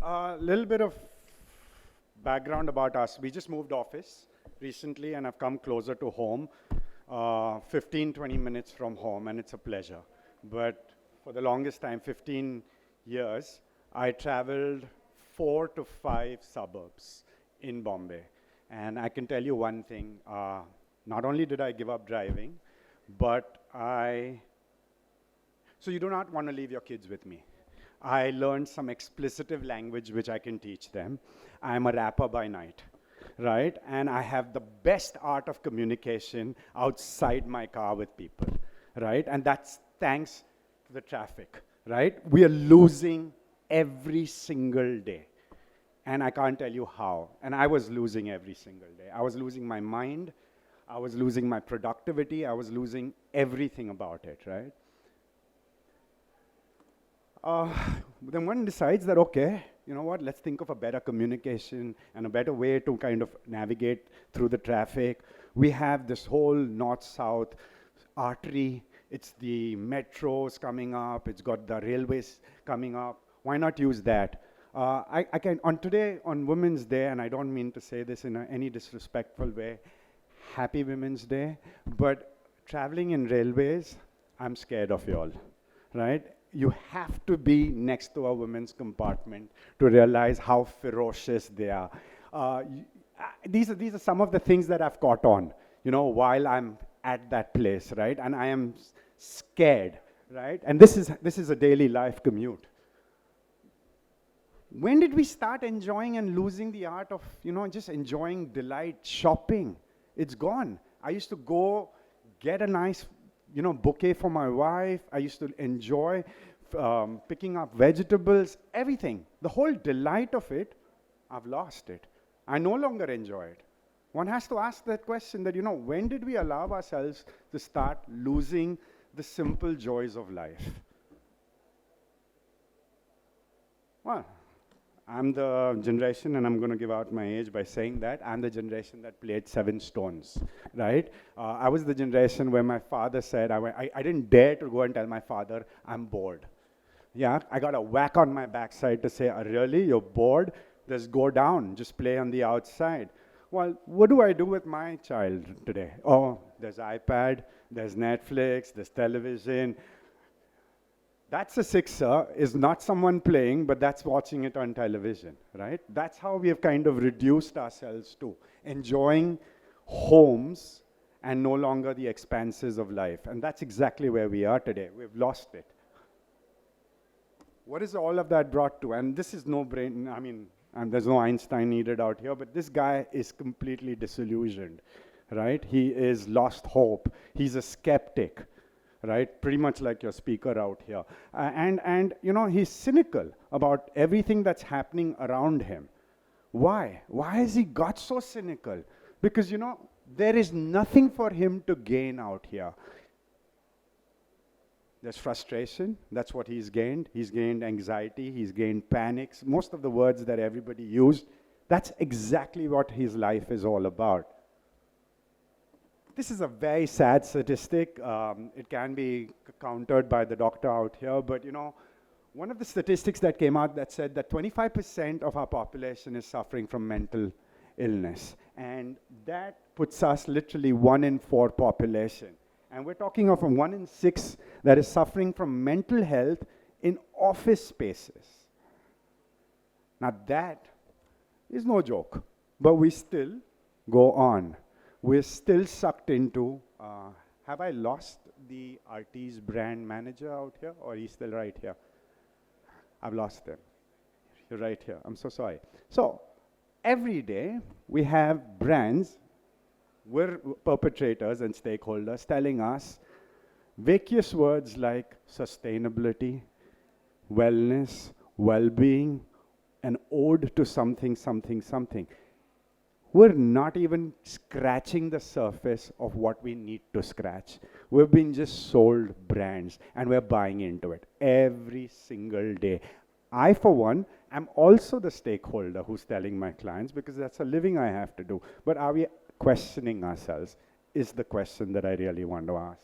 A little bit of background about us. We just moved office recently and I've come closer to home, 15, 20 minutes from home, and it's a pleasure. But for the longest time, 15 years, I traveled 4 to 5 suburbs in Bombay. And I can tell you one thing, not only did I give up driving, but so you do not want to leave your kids with me. I learned some explicitive language which I can teach them. I'm a rapper by night, right? And I have the best art of communication outside my car with people, right? And that's thanks to the traffic, right? We are losing every single day. And I can't tell you how. And I was losing every single day. I was losing my mind. I was losing my productivity. I was losing everything about it, right? Then one decides that, okay, you know what, let's think of a better communication and a better way to kind of navigate through the traffic. We have this whole north-south artery. It's the metros coming up. It's got the railways coming up. Why not use that? I can, on today, on Women's Day, and I don't mean to say this in any disrespectful way, Happy Women's Day, but traveling in railways, I'm scared of y'all, right? You have to be next to a women's compartment to realize how ferocious they are. These are some of the things that I've caught on, you know, while I'm at that place, right? And I am scared, right? And this is a daily life commute. When did we start enjoying and losing the art of, you know, just enjoying delight, shopping? It's gone. I used to go get a nice, you know, bouquet for my wife. I used to enjoy picking up vegetables, everything. The whole delight of it, I've lost it. I no longer enjoy it. One has to ask that question that, you know, when did we allow ourselves to start losing the simple joys of life? Well, I'm the generation, and I'm going to give out my age by saying that, I'm the generation that played 7 stones, right? I was the generation where my father said, I didn't dare to go and tell my father, I'm bored. Yeah, I got a whack on my backside to say, really, you're bored? Just go down, just play on the outside. Well, what do I do with my child today? Oh, there's iPad, there's Netflix, there's television. That's a sixer, is not someone playing, but that's watching it on television, right? That's how we have kind of reduced ourselves to enjoying homes and no longer the expanses of life. And that's exactly where we are today. We've lost it. What is all of that brought to? And this is no brain, I mean, and there's no Einstein needed out here, but this guy is completely disillusioned, right? He is lost hope. He's a skeptic, right? Pretty much like your speaker out here. And you know, he's cynical about everything that's happening around him. Why? Why has he got so cynical? Because, you know, there is nothing for him to gain out here. There's frustration, that's what he's gained. He's gained anxiety, he's gained panics. Most of the words that everybody used, that's exactly what his life is all about. This is a very sad statistic. It can be countered by the doctor out here, but you know, one of the statistics that came out that said that 25% of our population is suffering from mental illness. And that puts us literally 1 in 4 population. And we're talking of a 1 in 6 that is suffering from mental health in office spaces. Now that is no joke, but we still go on. We're still sucked into, have I lost the Artie's brand manager out here, or he's still right here? I've lost him. You're right here, I'm so sorry. So, every day we have brands, we're perpetrators and stakeholders telling us vacuous words like sustainability, wellness, well-being, an ode to something, something, something. We're not even scratching the surface of what we need to scratch. We've been just sold brands and we're buying into it every single day. I, for one, am also the stakeholder who's telling my clients because that's a living I have to do. But are we questioning ourselves is the question that I really want to ask.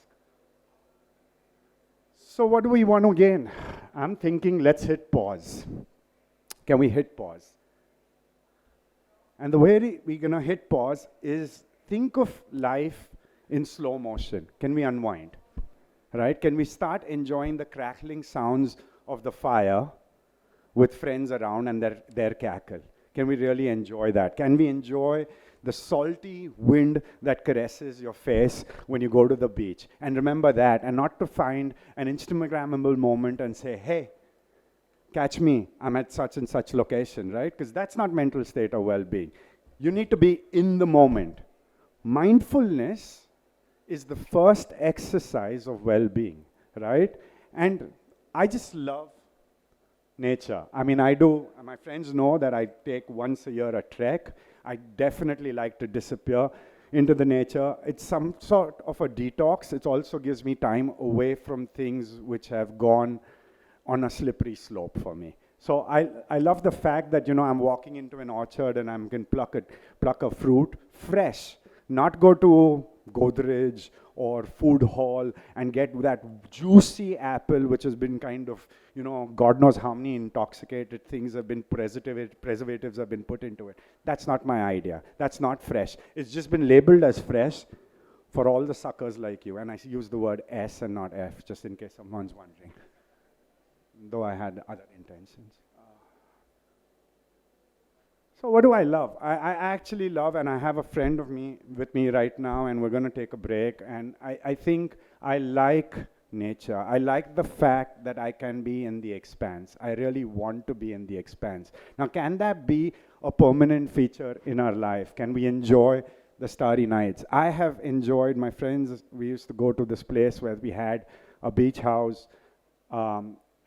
So what do we want to gain? I'm thinking let's hit pause. Can we hit pause? And the way we're going to hit pause is think of life in slow motion. Can we unwind? Right? Can we start enjoying the crackling sounds of the fire with friends around and their cackle? Can we really enjoy that? Can we enjoy the salty wind that caresses your face when you go to the beach? And remember that, and not to find an Instagrammable moment and say, hey, catch me, I'm at such and such location, right? Because that's not mental state of well-being. You need to be in the moment. Mindfulness is the first exercise of well-being, right? And I just love nature. I mean, I do, my friends know that I take once a year a trek. I definitely like to disappear into the nature. It's some sort of a detox. It also gives me time away from things which have gone on a slippery slope for me. So I love the fact that, you know, I'm walking into an orchard and I can pluck a fruit fresh, not go to Godrej or food hall and get that juicy apple which has been kind of, you know, God knows how many intoxicated things have been, preservatives have been put into it. That's not my idea. That's not fresh. It's just been labeled as fresh for all the suckers like you. And I use the word S and not F, just in case someone's wondering, though I had other intentions. So what do I love? I actually love, and I have a friend with me right now, and we're going to take a break, and I think I like nature. I like the fact that I can be in the expanse. I really want to be in the expanse. Now, can that be a permanent feature in our life? Can we enjoy the starry nights? I have enjoyed, my friends, we used to go to this place where we had a beach house,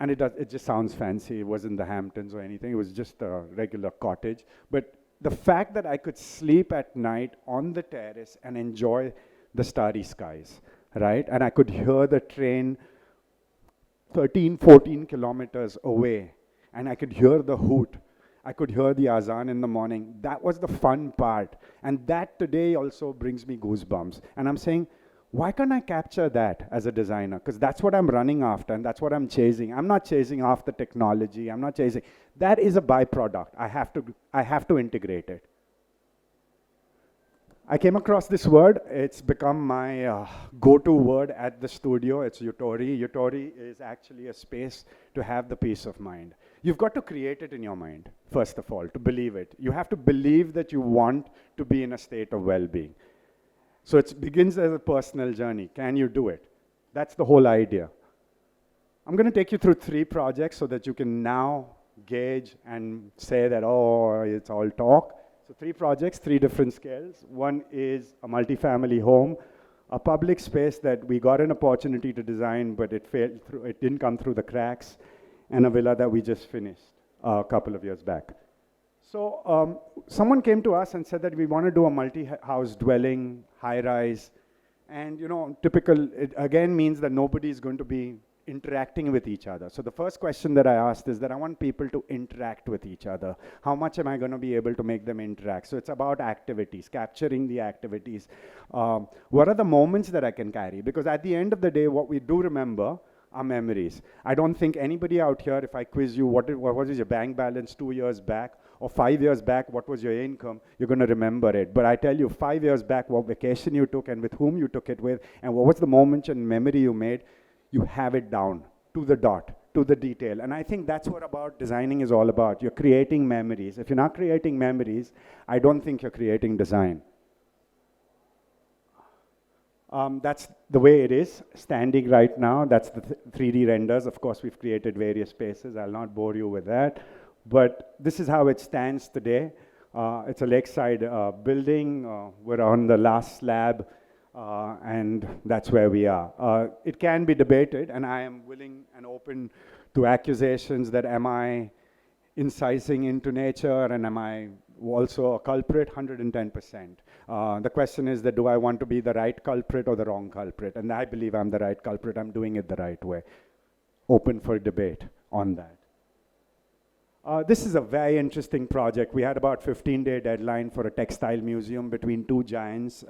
and it just sounds fancy. It wasn't the Hamptons or anything. It was just a regular cottage. But the fact that I could sleep at night on the terrace and enjoy the starry skies, right? And I could hear the train 13, 14 kilometers away, and I could hear the hoot. I could hear the azan in the morning. That was the fun part. And that today also brings me goosebumps. And I'm saying, why can't I capture that as a designer? Because that's what I'm running after, and that's what I'm chasing. I'm not chasing after technology. I'm not chasing. That is a byproduct. I have to integrate it. I came across this word. It's become my go-to word at the studio. It's yutori. Yutori is actually a space to have the peace of mind. You've got to create it in your mind, first of all, to believe it. You have to believe that you want to be in a state of well-being. So it begins as a personal journey. Can you do it? That's the whole idea. I'm going to take you through 3 projects so that you can now gauge and say that, oh, it's all talk. So 3 projects, 3 different scales. One is a multifamily home, a public space that we got an opportunity to design, but it didn't come through the cracks, and a villa that we just finished a couple of years back. So someone came to us and said that we want to do a multi-house dwelling, high-rise, and typical, it again means that nobody is going to be interacting with each other. So the first question that I asked is that I want people to interact with each other. How much am I going to be able to make them interact? So it's about activities, capturing the activities. What are the moments that I can carry? Because at the end of the day, what we do remember are memories. I don't think anybody out here, if I quiz you, what was your bank balance 2 years back, or 5 years back, what was your income, you're going to remember it. But I tell you, 5 years back, what vacation you took and with whom you took it with, and what was the moment and memory you made, you have it down to the dot, to the detail. And I think that's what about designing is all about. You're creating memories. If you're not creating memories, I don't think you're creating design. That's the way it is, standing right now. That's the 3D renders. Of course, we've created various spaces. I'll not bore you with that. But this is how it stands today. It's a lakeside building. We're on the last slab, and that's where we are. It can be debated, and I am willing and open to accusations that am I incising into nature, and am I also a culprit? 110%. The question is that do I want to be the right culprit or the wrong culprit? And I believe I'm the right culprit. I'm doing it the right way. Open for debate on that. This is a very interesting project. We had about 15-day deadline for a textile museum between 2 giants.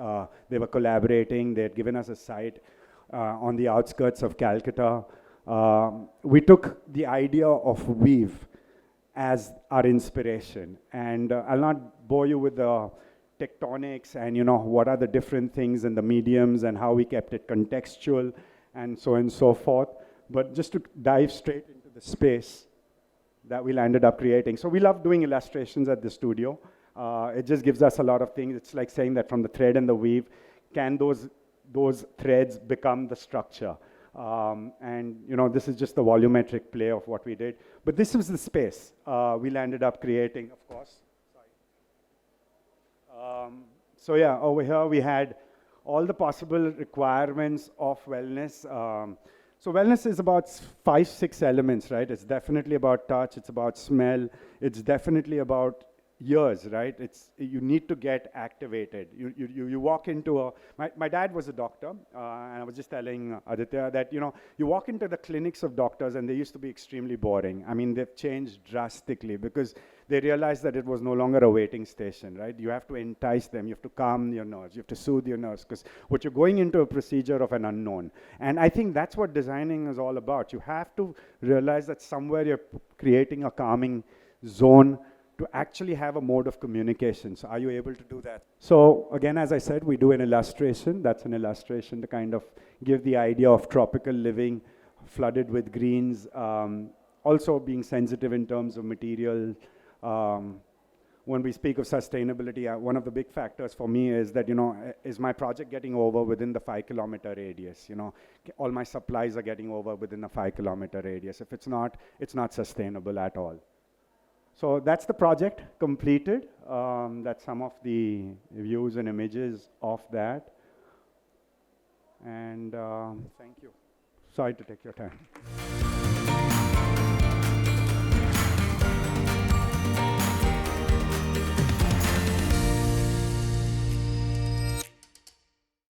They were collaborating. They had given us a site on the outskirts of Calcutta. We took the idea of weave as our inspiration. And I'll not bore you with the tectonics and what are the different things in the mediums and how we kept it contextual and so on and so forth. But just to dive straight into the space that we ended up creating. So we love doing illustrations at the studio. It just gives us a lot of things. It's like saying that from the thread and the weave, can those threads become the structure? And this is just the volumetric play of what we did. But this was the space we ended up creating, of course. So yeah, over here we had all the possible requirements of wellness. So wellness is about 5, 6 elements, right? It's definitely about touch, it's about smell, it's definitely about ears, right? You need to get activated. You walk into my dad was a doctor, and I was just telling Aditya that, you walk into the clinics of doctors and they used to be extremely boring. I mean, they've changed drastically because they realized that it was no longer a waiting station, right? You have to entice them, you have to calm your nerves, you have to soothe your nerves, because what you're going into a procedure of an unknown. And I think that's what designing is all about. You have to realize that somewhere you're creating a calming zone to actually have a mode of communication. So are you able to do that? So again, as I said, we do an illustration. That's an illustration to kind of give the idea of tropical living, flooded with greens, also being sensitive in terms of material. When we speak of sustainability, one of the big factors for me is that, is my project getting over within the 5-kilometer radius? All my supplies are getting over within a 5-kilometer radius. If it's not sustainable at all. So that's the project completed. That's some of the views and images of that. And thank you. Sorry to take your time.